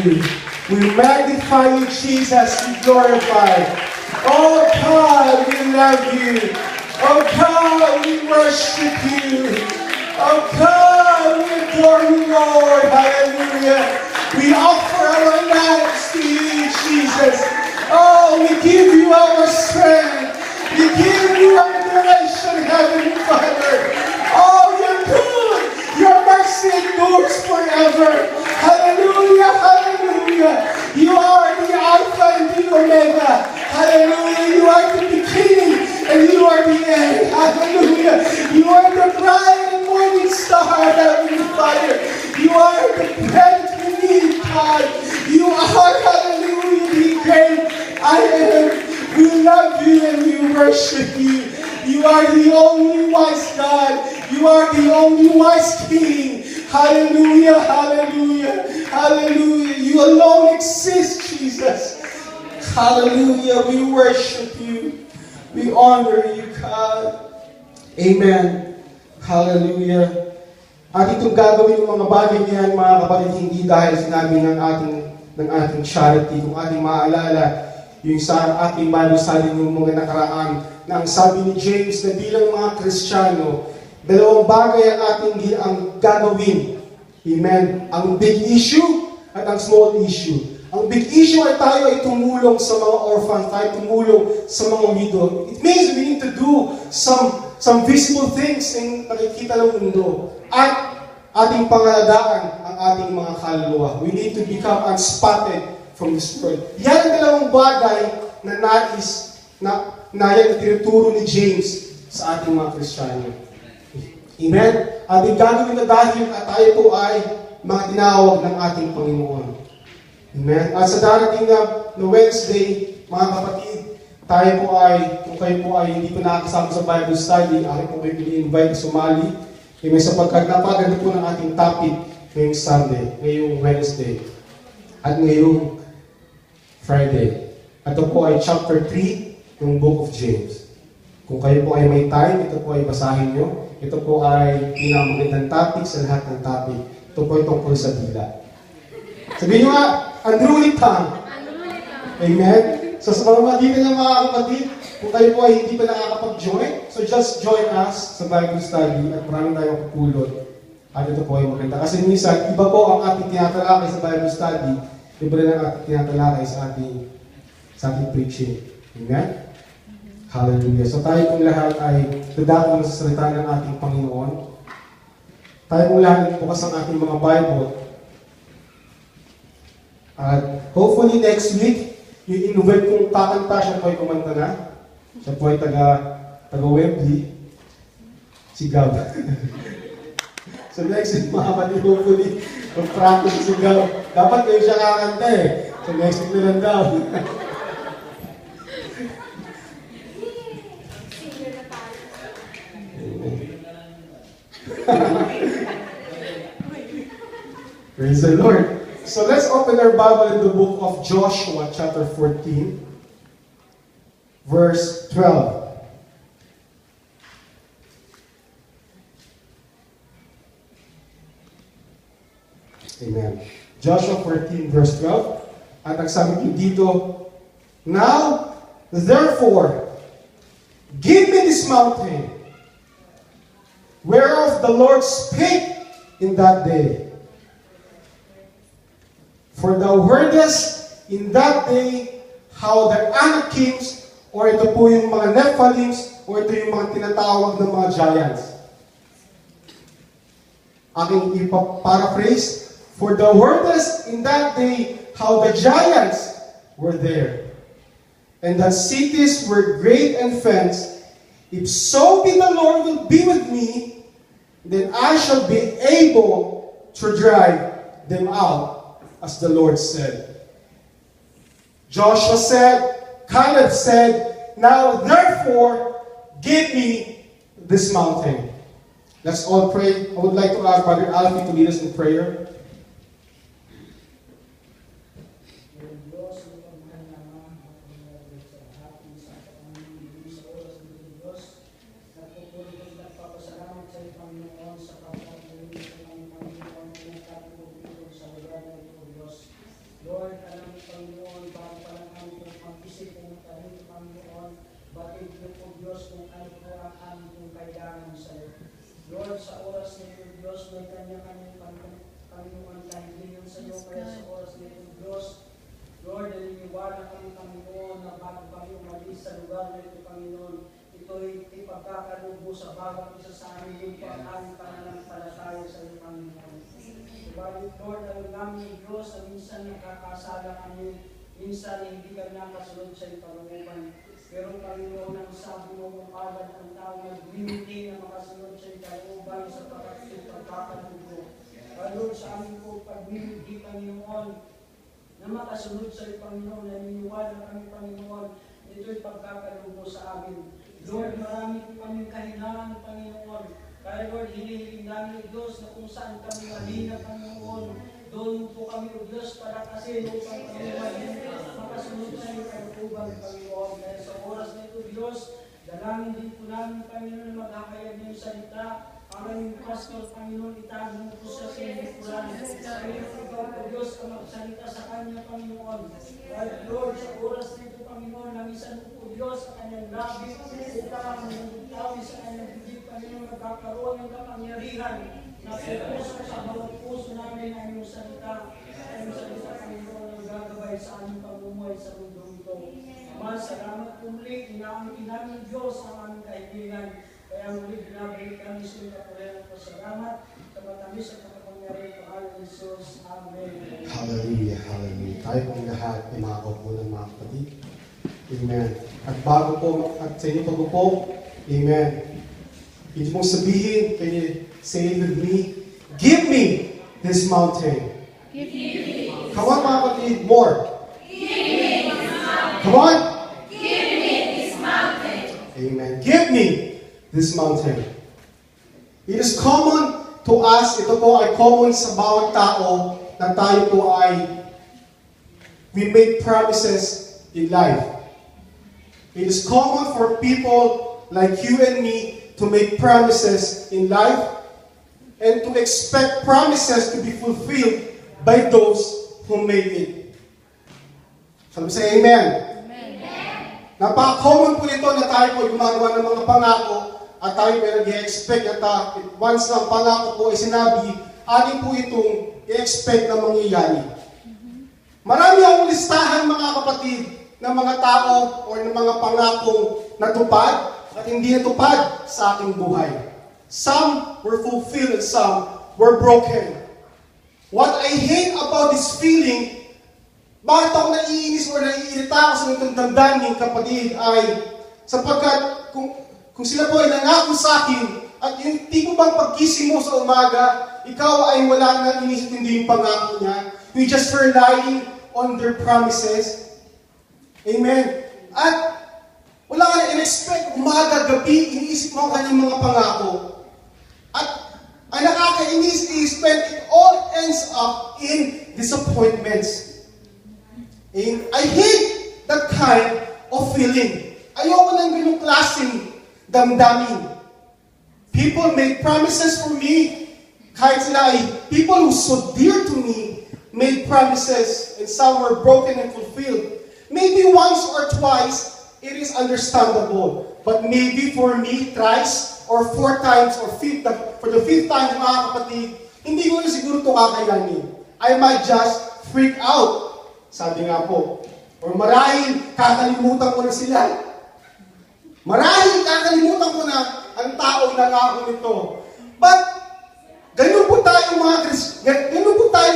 you. We magnify you, Jesus. We glorify. Oh God, we love you. Oh God, we worship you. Oh God, we adore you, Lord. Hallelujah. We offer our lives to you, Jesus. Oh, we give you our strength. We give you our adoration, Heavenly Father. Oh, you're good. Your mercy endures forever. Hallelujah, hallelujah. You are the Alpha and the Omega. Hallelujah. You are the beginning and you are the end. Hallelujah. You are the bright and morning star, Heavenly Father. You are the bread we need, God. You are, hallelujah, the great I am. We love you and we worship you. You are the only wise God. You are the only wise King. Hallelujah, hallelujah, hallelujah. You alone exist, Jesus. Hallelujah. We worship you. We honor you, God. Amen. Hallelujah. At itong gagawin ng mga bagay niyan, mga kapatid, hindi dahil sinabi ng ating charity. Kung ating maalala, yung sa ating Bible study ng mga nakaraan, na ang sabi ni James na bilang mga Kristiyano, dalawang bagay ang ating gagawin. Amen. Ang big issue at ang small issue. Ang big issue ay tayo ay tumulong sa mga orphan, tayo tumulong sa mga widow. It means we need to do some visible things na nakikita ng mundo. At ating pangalagaan ang ating mga kaluluwa. We need to become unspotted from this world. Yan ang dalawang bagay na nais na yan tinuturo ni James sa ating mga Kristiyano. Amen? At gagawin na dahil at tayo po ay mga tinawag ng ating Panginoon. Amen? At sa darating na Wednesday, mga kapatid, tayo po ay, kung kayo po ay hindi po nakakasama sa Bible study, akin po kayo i-invite sumali. Amen? Sapagkat napaganda po ng ating topic ngayong Sunday, ngayong Wednesday, at ngayong Friday. Ito po ay chapter 3 ng Book of James. Kung kayo po ay may time, ito po ay basahin nyo. Ito po ay pinakamagandang topic sa lahat ng topic. Ito po ay tungkol sa dila. Sabihin nyo nga, unruly tongue. Amen? So sa mga dito ng mga kapatid, kung kayo po ay hindi pa nakakapag-join, so just join us sa Bible study at maraming tayong pupulot. At ito po ay maganda. Kasi minsan, iba po ang ating tinatalakay sa Bible study, iba rin ang ating tinatalakay sa ating preaching. Amen? Hallelujah. So tayo pong lahat ay dadako sa salita ng ating Panginoon. Tayo pong lahat bukas ang ating mga Bible. At hopefully next week, yung invite kong kakanta, siya po ay kumanta na. Siya po ay taga-Wembley. Si Gab. So next week, mga kapatid, hopefully, mag-practice si Gab. Dapat kayo siya kakanta eh. So next week na lang daw. Praise the Lord. So let's open our Bible in the book of Joshua, chapter 14, verse 12. Amen. Joshua 14, verse 12. At nagsabi ko dito, now, therefore, give me this mountain, whereof the Lord spake in that day. For thou heardest in that day how the Anakims, or ito po yung mga Nephilims, or ito yung mga tinatawag ng mga giants. Aking ipa-paraphrase, for thou heardest in that day how the giants were there, and that cities were great and fenced. If so be the Lord will be with me, then I shall be able to drive them out, as the Lord said. Joshua said, Caleb said, now therefore, give me this mountain. Let's all pray. I would like to ask Brother Alfie to lead us in prayer. Panginoon, bago pa lang kami po mag-isip po ng Panginoon, batid niyo po Diyos kung ano po ang aming pong kailangan sa iyo. Lord, sa oras nito, Diyos, may kanya-kanyang Panginoon kahilingan sa iyo, kaya sa oras nito, Diyos, Lord, naniniwala kami, Panginoon, na bago kami umalis sa lugar na ito, Panginoon, ito'y ipagkakalubo sa bawat isa sa amin yung pang-aming pananampalataya sa iyo, Panginoon. Subalit, Lord, alam namin, Diyos, na minsan nakakasala kami, minsan hindi kami nakasunod sa iyong kalooban. Pero, Panginoon, ang sabi mo kung agad ang tao nag-limiti na makasunod sa iyong kalooban sa pagkakalubo. Lord, sa aming po pag-limiti, Panginoon, na makasunod sa iyo, Panginoon, naniniwala kami, Panginoon, ito'y pagkakalubo sa amin. Lord, marami po kaming kahilangan, Panginoon. Kaya Lord, hinihiling namin, Diyos, na kung saan kami mahina, Panginoon, doon po kami, O Diyos, para kasi upang kami makasunod sa iyo, kalooban, Panginoon. Kaya sa oras na ito, Diyos, dalangin din po namin, Panginoon, na maghahayag ng salita. Ang aming pastor, Panginoon, itago mo po siya sa iyong Quran. Kaya ikaw po, Diyos, ang magsalita sa kanya, Panginoon. Kaya Lord, sa oras nito, Panginoon, namisan mo po, Diyos, sa kanyang labi, upang tawin sa kanyang bibig, Panginoon, magkakaroon ng kapangyarihan na pupuso sa bawat puso namin ang iyong salita. Ang iyong salita, Panginoon, ang gagabay sa aming pamumuhay sa mundo ito. Ama, salamat po muli, inaangkin namin, Diyos, ang aming kaibigan. Kaya muli binabalik kami sa iyo kapurihan po. Salamat sa matamis at makapangyarihan pangalan ni Jesus. Amen. Hallelujah, hallelujah. Tayo pong lahat ay makakaupo ng mga kapatid. Amen. At bago po, at sa inyo pag-upo, amen. Hindi mong sabihin, can you say it with me? Give me this mountain. Give me. Come on, mga kapatid, more. Give me this mountain. Come on. Give me this mountain. Amen. Give me this mountain. It is common to us, ito po ay common sa bawat tao na tayo po ay we make promises in life. It is common for people like you and me to make promises in life and to expect promises to be fulfilled by those who made it. So we say amen. Napaka-common po nito na tayo po gumagawa ng mga pangako at tayo may nag-i-expect at once na ang pangako po ay sinabi, atin po itong i-expect na mangyayari. Marami akong listahan, mga kapatid, ng mga tao o ng mga pangakong natupad at hindi natupad sa ating buhay. Some were fulfilled and some were broken. What I hate about this feeling, bakit ako naiinis o naiirita ako sa itong damdamin, kapatid, ay sapagkat kung sila po ay nangako sa akin at yung tipo bang pagkising mo sa umaga, ikaw ay wala nang inisip hindi yung pangako niya. You just relying on their promises. Amen. At wala ka na in-expect, umaga, gabi, iniisip mo ang kanyang mga pangako. At ang nakakainis is when it all ends up in disappointments. And I hate that kind of feeling. Ayoko ng ganung klaseng damdamin. People made promises for me. Kahit sila ay people who so dear to me made promises and some were broken and fulfilled. Maybe once or twice, it is understandable. But maybe for me, thrice or 4 times or for the 5th time, mga kapatid, hindi ko na siguro ito kakayanin. I might just freak out. Sabi nga po, or marahil kakalimutan ko na sila. Marahil kakalimutan ko na ang taong nangako nito. But, ganun po tayo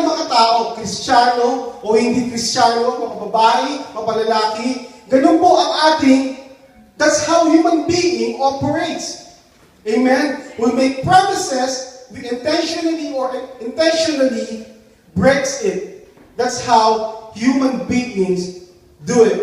mga tao, Kristiyano o hindi Kristiyano, mga babae, mga lalaki. Ganun po ang ating, that's how human being operates. Amen? We make promises, we intentionally breaks it. That's how human beings do it.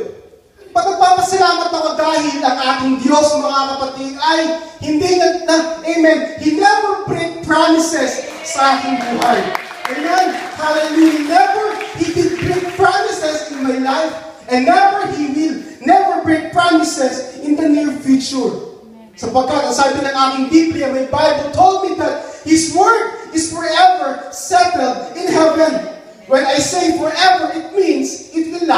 Pagpapasalamat ako dahil ang ating Diyos, mga kapatid, ay hindi amen, He never break promises sa aking buhay. Amen? Hallelujah. He did break promises in my life and He will never break promises in the near future. Sapagkat ang sabi ng aking Biblia, my Bible told me that His word is forever settled in heaven. When I say forever, it means it will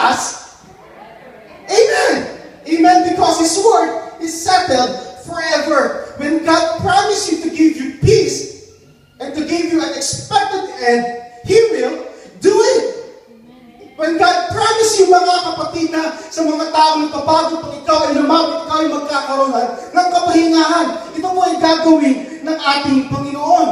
When God promised you, mga kapatid, na sa mga taong nagpapagod, pag ikaw ay lumapit, ikaw ay magkakaroon ng kapahingahan. Ito po ay gagawin ng ating Panginoon.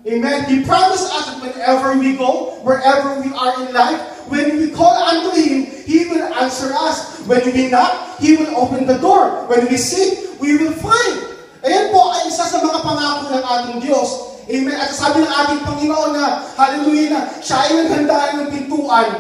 Amen. He promised us that whenever we go, wherever we are in life, when we call unto Him, He will answer us. When we knock, He will open the door. When we seek, we will find. Ayan po ay isa sa mga pangako ng ating Diyos. Amen. At sabi ng ating Panginoon na, hallelujah, na siya ay naghandaan ng pintuan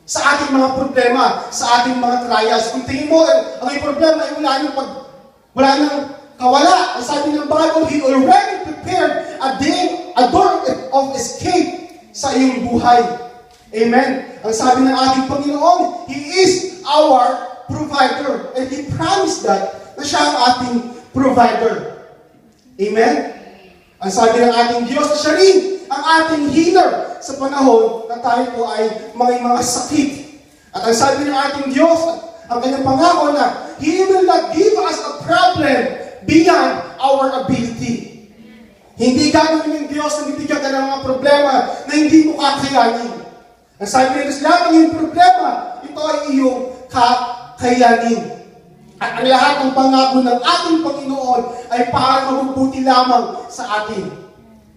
sa ating mga problema, sa ating mga trials. Kung tingin mo, ang problema ay wala nang kawala. Ang sabi ng Bible, He already prepared a door of escape sa iyong buhay. Amen. Ang sabi ng ating Panginoon, He is our provider. And He promised that na siya ang ating provider. Amen. Ang sabi ng ating Diyos na siya rin ang ating healer sa panahon na tayo po ay may mga sakit. At ang sabi ng ating Diyos, ang kanyang pangako na He will not give us a problem beyond our ability. Hindi gagawin ng Diyos na bibigyan ka ng mga problema na hindi mo kakayanin. Ang sabi ng Diyos, lahat ng iyong problema, ito ay iyong kakayanin. At ang lahat ng pangako ng ating Panginoon ay para mabubuti lamang sa atin.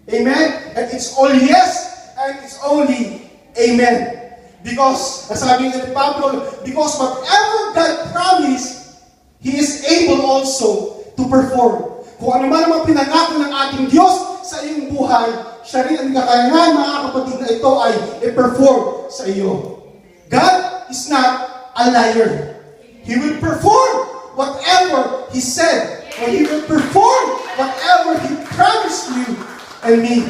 Amen? And it's all yes, and it's only amen. Because, sabi ni Pablo, because whatever God promised, He is able also to perform. Kung ano man ang pinangako ng ating Diyos sa iyong buhay, siya rin ang kakayanan, mga kapatid, na ito ay i-perform sa iyo. God is not a liar. He will perform whatever He said. And He will perform whatever He promised you and me.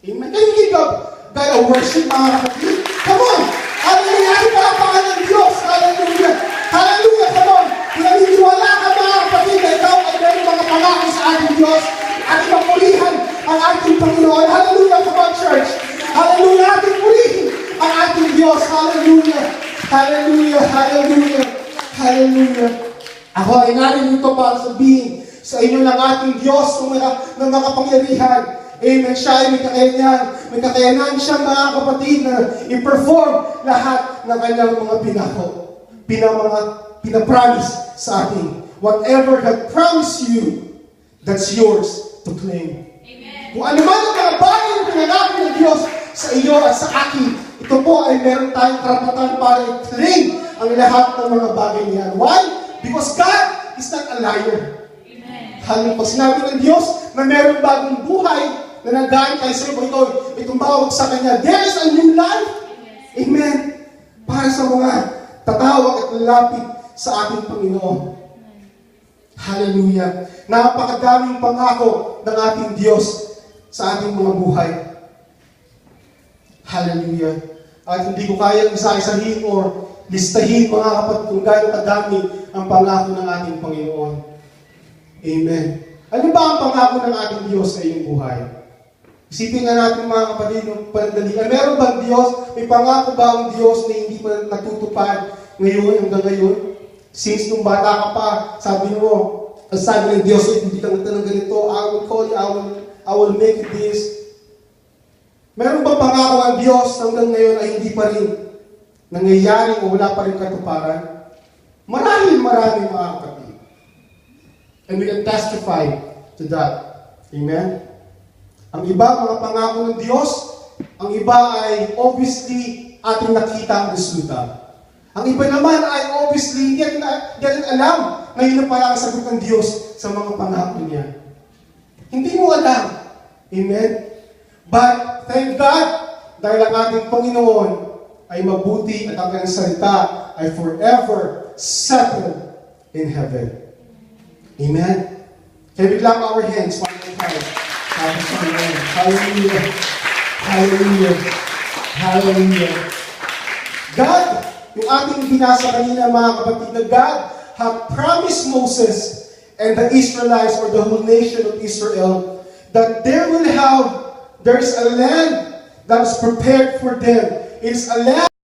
Amen. Can you give God a worship, mga kapatid? Come on! Hallelujah! Ay, palapakan ng Diyos! Hallelujah! Hallelujah! Come on! Kung naniniwala ka, mga kapatid, na ikaw ay meron mga pangako sa ating Diyos at ipapurihan ang ating Panginoon. Hallelujah! Come on, church! Hallelujah! Ating purihin ang ating Diyos. Hallelujah! Hallelujah! Hallelujah! Hallelujah! Ako ay narinito para sabihin sa inyo ng ating Diyos ng mga kapangyarihan. Amen. Siya ay may kakayanan siya, mga kapatid, na i-perform lahat ng kanyang mga pinapromise sa atin. Whatever God promised you, that's yours to claim. Amen. Kung ano man ang mga bagay na pinangako ng Diyos sa iyo at sa akin, ito po ay meron tayong karapatan para i-claim ang lahat ng mga bagay niyan. Why? Because God is not a liar. Hanggang pag sinabi ng Diyos na meron bagong buhay na nagdaan kay sa iyo, itong bawag sa Kanya, there is a new life. Amen. Para sa mga tatawag at lalapit sa ating Panginoon. Hallelujah. Napakadaming pangako ng ating Diyos sa ating mga buhay. Hallelujah. At hindi ko kaya isa-isahin or listahin, mga kapatid, kung gaano kadami ang pangako ng ating Panginoon. Amen. Ano ba ang pangako ng ating Diyos sa iyong buhay? Isipin nga natin, mga kapatid, ng panandalian. Meron bang Diyos? May pangako ba ang Diyos na hindi pa natutupad ngayon, hanggang ngayon? Since nung bata ka pa, sabi ng Diyos, hindi lang ito ng ganito, I will call you, I will make this. Meron bang pangako ang Diyos hanggang ngayon ay hindi pa rin nangyayari o wala pa rin katuparan? Marami, mga kapatid. And we can testify to that. Amen? Ang iba, mga pangako ng Diyos, ang iba ay obviously ating nakita ang resulta. Ang iba naman ay obviously hindi natin alam ngayon na pala ang sagot ng Diyos sa mga pangako niya. Hindi mo alam. Amen? But thank God, dahil ang ating Panginoon ay mabuti at ang kanyang salita ay forever settled in heaven. Amen? Can we clap our hands one more time? Hallelujah. Hallelujah. Hallelujah. God, yung ating binasa kanina, mga kapatid, na God had promised Moses and the Israelites, or the whole nation of Israel, that there's a land that is prepared for them. It's a land